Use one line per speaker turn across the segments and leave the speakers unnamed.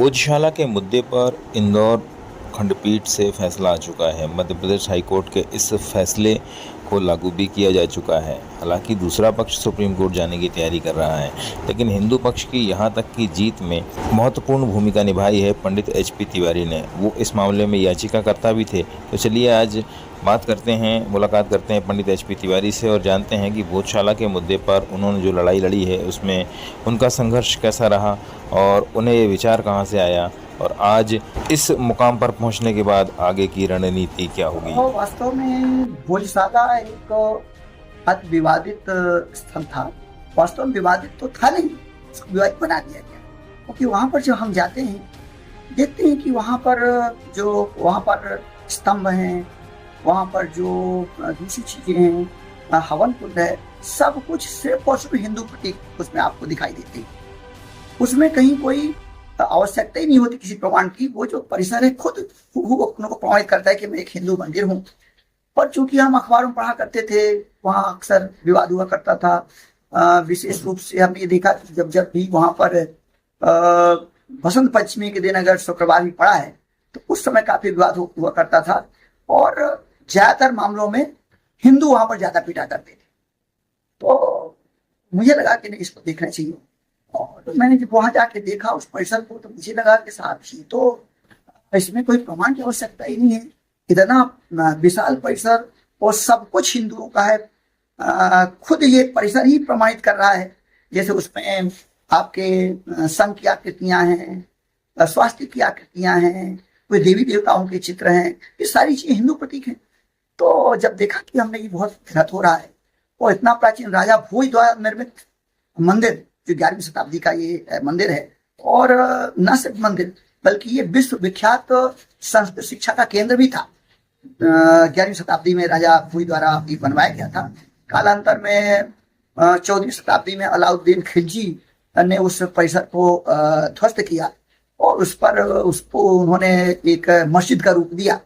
भोजशाला के मुद्दे पर इंदौर खंडपीठ से फैसला आ चुका है। मध्य प्रदेश हाईकोर्ट के इस फैसले को लागू भी किया जा चुका है। हालांकि दूसरा पक्ष सुप्रीम कोर्ट जाने की तैयारी कर रहा है, लेकिन हिंदू पक्ष की यहां तक की जीत में महत्वपूर्ण भूमिका निभाई है पंडित एचपी तिवारी ने। वो इस मामले में याचिकाकर्ता भी थे। तो चलिए आज मुलाकात करते हैं पंडित एचपी तिवारी से और जानते हैं कि भोजशाला के मुद्दे पर उन्होंने जो लड़ाई लड़ी है उसमें उनका संघर्ष कैसा रहा और उन्हें ये विचार कहाँ से आया और आज इस मुकाम पर पहुंचने के बाद आगे की रणनीति क्या होगी।
वास्तव में भोजशाला एक अति विवादित स्थल था। वास्तव में विवादित तो था नहीं, उसको विवादित बना दिया गया, क्योंकि वहाँ पर जब हम जाते हैं देखते हैं कि वहाँ पर स्तंभ हैं, वहाँ पर जो दूसरी चीजें हैं, हवन कुंड है, सब कुछ सिर्फ और सिर्फ हिंदू प्रतीक उसमें आपको दिखाई देते हैं। उसमें कहीं कोई आवश्यकता ही नहीं होती किसी प्रमाण की। वो जो परिसर है खुद अपनों को प्रमाणित करता है कि मैं एक हिंदू मंदिर हूँ। पर चूंकि हम अखबारों में पढ़ा करते थे, वहाँ अक्सर विवाद हुआ करता था। विशेष रूप से हमने ये देखा कि जब भी वहाँ पर बसंत पंचमी के दिन अगर शुक्रवार भी पड़ा है तो उस समय काफी विवाद हुआ करता था और ज्यादातर मामलों में हिंदू वहां पर ज्यादा पीटा करते थे। तो मुझे लगा कि नहीं, इसको देखना चाहिए। और मैंने जब वहां जाके देखा उस परिसर को, तो मुझे लगा कि साहब जी, तो इसमें कोई प्रमाण की आवश्यकता ही नहीं है। इतना विशाल परिसर और सब कुछ हिंदुओं का है। खुद ये परिसर ही प्रमाणित कर रहा है। जैसे उसमें आपके संघ की आकृतियां हैं, स्वास्थ्य की आकृतियां हैं, कोई देवी देवताओं के चित्र हैं, ये सारी चीजें हिंदू प्रतीक हैं। तो जब देखा कि हमने ये बहुत गलत हो रहा है और इतना प्राचीन राजा भोज द्वारा निर्मित मंदिर, जो 11वीं शताब्दी का ये मंदिर है, और न सिर्फ मंदिर बल्कि ये विश्व विख्यात संस्कृत शिक्षा का केंद्र भी था। 11वीं शताब्दी में राजा भोज द्वारा बनवाया गया था। कालांतर में 14वीं शताब्दी में अलाउद्दीन खिलजी ने उस परिसर को ध्वस्त किया और उसको उन्होंने एक मस्जिद का रूप दिया।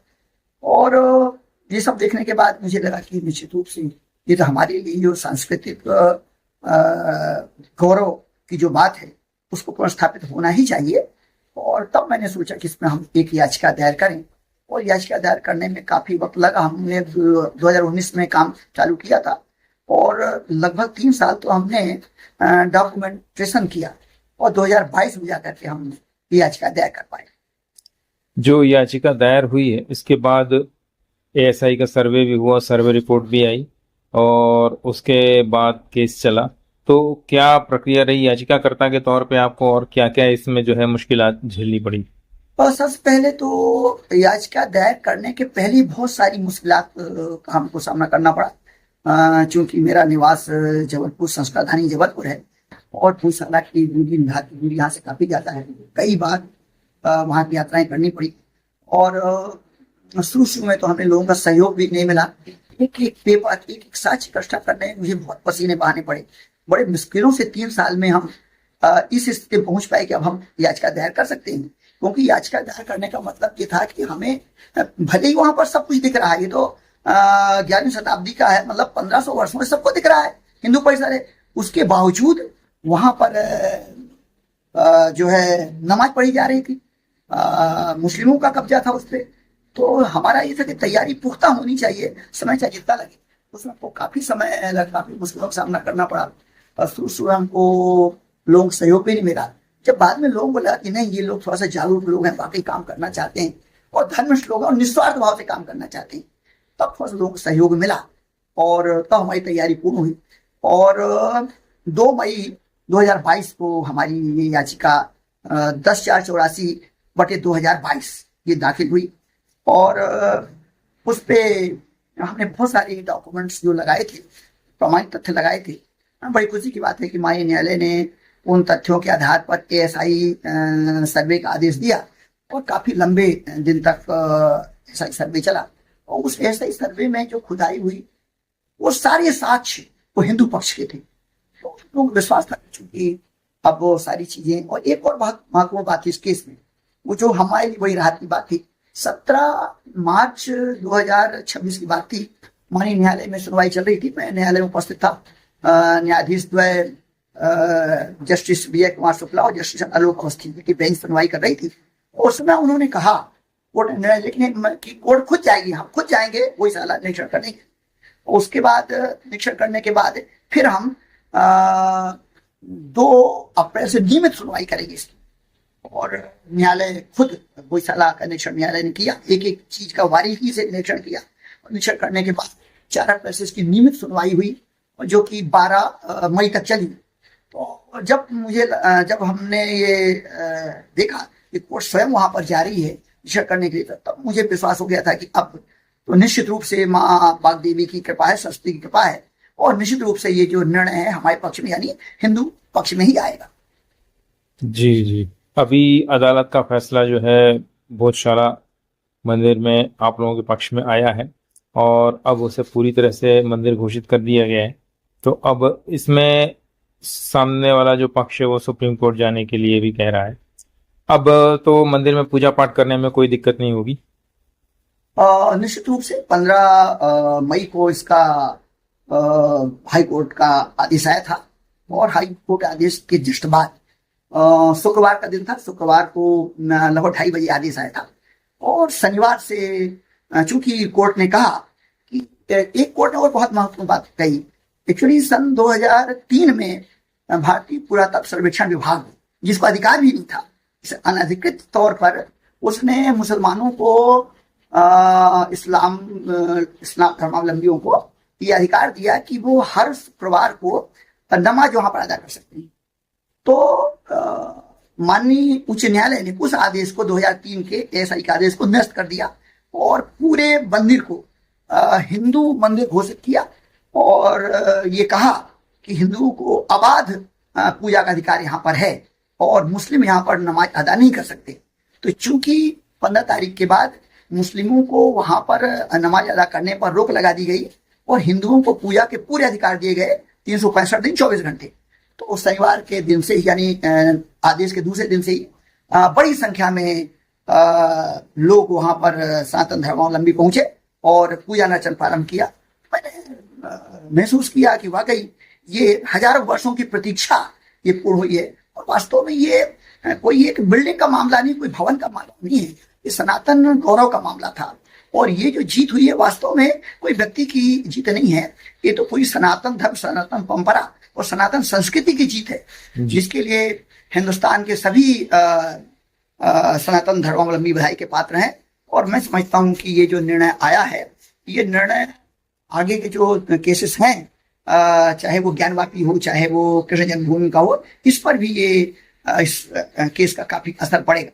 और ये सब देखने के बाद मुझे लगा कि निश्चित रूप से ये तो हमारे लिए जो सांस्कृतिक गौरव की जो बात है उसको पुनर्स्थापित होना ही चाहिए। और तब मैंने सोचा कि इसमें हम एक याचिका दायर करें, और याचिका दायर करने में काफी वक्त लगा। हमने 2019 में काम चालू किया था और लगभग 3 साल तो हमने डॉक्यूमेंटेशन किया और 2022 में जाकर के हम याचिका दायर कर पाए।
जो याचिका दायर हुई है इसके बाद एएसआई का सर्वे भी हुआ, सर्वे रिपोर्ट भी आई और उसके बाद केस चला। तो क्या प्रक्रिया रही याचिकाकर्ता के तौर पे आपको, और क्या क्या इसमें जो है मुश्किलात झेलनी पड़ी?
और सबसे पहले तो याचिका दायर करने के पहले बहुत सारी मुश्किलात का हमको सामना करना पड़ा। चूंकि मेरा निवास जबलपुर, संस्कार राजधानी जबलपुर है और भोजशाला की दूरी यहाँ से काफी ज्यादा है। कई बार वहाँ की यात्राएं करनी पड़ी और शुरू में तो हमें लोगों का सहयोग भी नहीं मिला। एक पेपर, एक साक्ष्य इकट्ठा करने में मुझे बहुत पसीने बहाने पड़े। बड़े मुश्किलों से 3 साल में हम इस स्थिति में पहुंच पाए कि अब हम याचिका दायर कर सकते हैं। क्योंकि याचिका दायर करने का मतलब ये था कि हमें, भले ही वहां पर सब कुछ दिख रहा है, ये तो 11वीं शताब्दी का है, मतलब 1500 वर्षों में सबको दिख रहा है, हिंदू परिसर है, उसके बावजूद वहां पर जो है नमाज पढ़ी जा रही थी। मुस्लिमों का कब्जा था उस पर। तो हमारा ये था कि तैयारी पुख्ता होनी चाहिए, समय चाहे जितना लगे। उसमें तो काफी समय लगा, काफी मुश्किलों का सामना करना पड़ा। शुरू हमको लोगों का सहयोग भी नहीं मिला। जब बाद में लोगों को लगा कि नहीं, ये लोग थोड़ा सा जागरूक लोग हैं, वाकई काम करना चाहते हैं और धर्मनिष्ठ लोग हैं और निस्वार्थ भाव से काम करना चाहते हैं, तब थोड़ा सा लोगों को सहयोग मिला और तब हमारी तैयारी पूर्ण हुई। और 2 मई 2022 को हमारी ये याचिका 10/484/2022 ये दाखिल हुई और उस पे हमने बहुत सारे डॉक्यूमेंट्स जो लगाए थे, प्रमाणित तथ्य लगाए थे। बड़ी खुशी की बात है कि माननीय न्यायालय ने उन तथ्यों के आधार पर एएसआई सर्वे का आदेश दिया और काफी लंबे दिन तक एएसआई सर्वे चला। और उस एएसआई सर्वे में जो खुदाई हुई वो सारे साक्ष्य वो हिंदू पक्ष के थे। तो लोग विश्वास था कि अब वो सारी चीजें। और एक और बहुत महत्वपूर्ण बात थी इस केस में, वो जो हमारे लिए वही राहत की बात थी। 17 मार्च 2026 की बात थी। माननीय न्यायालय में सुनवाई चल रही थी, मैं न्यायालय में उपस्थित था। न्यायाधीश द्वय जस्टिस विजय कुमार शुक्ला और जस्टिस आलोक अवस्थी की बेंच सुनवाई कर रही थी। और उस समय उन्होंने कहा, कोर्ट ने निर्णय लिखने कि कोर्ट खुद जाएगी, हम खुद जाएंगे कोई साला निरीक्षण करने। उसके बाद निरीक्षण करने के बाद फिर हम 2 अप्रैल से नियमित सुनवाई करेंगे इसकी। और न्यायालय खुद गौशाला का निरीक्षण न्यायालय ने किया, एक एक चीज का बारीकी से निरीक्षण किया। निरीक्षण करने के बाद 4 अप्रैल से इसकी नियमित सुनवाई हुई, जो कि 12 मई तक चली। तो जब हमने ये देखा कि कोर्ट स्वयं वहां पर जा रही है निरीक्षण करने के लिए, तब मुझे विश्वास हो गया था कि अब तो निश्चित रूप से माँ बागदेवी की कृपा है, सरस्वती की कृपा है, और निश्चित रूप से ये जो निर्णय है हमारे पक्ष में, यानी हिंदू पक्ष में ही आएगा।
जी जी, अभी अदालत का फैसला जो है भोजशाला मंदिर में आप लोगों के पक्ष में आया है और अब उसे पूरी तरह से मंदिर घोषित कर दिया गया है। तो अब इसमें सामने वाला जो पक्ष है वो सुप्रीम कोर्ट जाने के लिए भी कह रहा है। अब तो मंदिर में पूजा पाठ करने में कोई दिक्कत नहीं होगी।
निश्चित रूप से 15 मई को इसका हाई कोर्ट का आदेश आया था, और हाई कोर्ट आदेश के जस्ट बाद शुक्रवार का दिन था। शुक्रवार को लगभग 2:30 बजे आदेश आया था, और शनिवार से चूंकि कोर्ट ने कहा कि एक कोर्ट ने और बहुत महत्वपूर्ण बात कही। एक्चुअली सन 2003 में भारतीय पुरातत्व सर्वेक्षण विभाग, जिसको अधिकार भी नहीं था, इस अनधिकृत तौर पर उसने मुसलमानों को इस्लाम धर्मावलंबियों को ये अधिकार दिया कि वो हर शुक्रवार को नमाज वहां पर अदा कर सकते हैं। तो माननीय उच्च न्यायालय ने उस आदेश को 2003 के एएसआई के आदेश को निरस्त कर दिया और पूरे मंदिर को हिंदू मंदिर घोषित किया, और ये कहा कि हिंदुओं को अबाध पूजा का अधिकार यहाँ पर है और मुस्लिम यहाँ पर नमाज अदा नहीं कर सकते। तो चूंकि 15 तारीख के बाद मुस्लिमों को वहां पर नमाज अदा करने पर रोक लगा दी गई और हिंदुओं को पूजा के पूरे अधिकार दिए गए 365 दिन 24 घंटे। तो उस शनिवार के दिन से ही, यानी आदेश के दूसरे दिन से ही बड़ी संख्या में लोग वहां पर सनातन धर्मावलंबी पहुंचे और पूजा अर्चन प्रारंभ किया। मैंने महसूस किया कि वाकई ये हजारों वर्षों की प्रतीक्षा ये पूर्ण हुई है, और वास्तव में ये कोई एक बिल्डिंग का मामला नहीं, कोई भवन का मामला नहीं है, ये सनातन गौरव का मामला था। और ये जो जीत हुई है वास्तव में कोई व्यक्ति की जीत नहीं है, ये तो पूरी सनातन धर्म, सनातन परंपरा और सनातन संस्कृति की जीत है, जिसके लिए हिंदुस्तान के सभी सनातन धर्मावलंबी बधाई के पात्र हैं। और मैं समझता हूं कि ये जो निर्णय आया है, ये निर्णय आगे के जो केसेस हैं, चाहे वो ज्ञानवापी हो, चाहे वो कृष्ण जन्मभूमि का हो, इस पर भी ये इस केस का काफी असर पड़ेगा।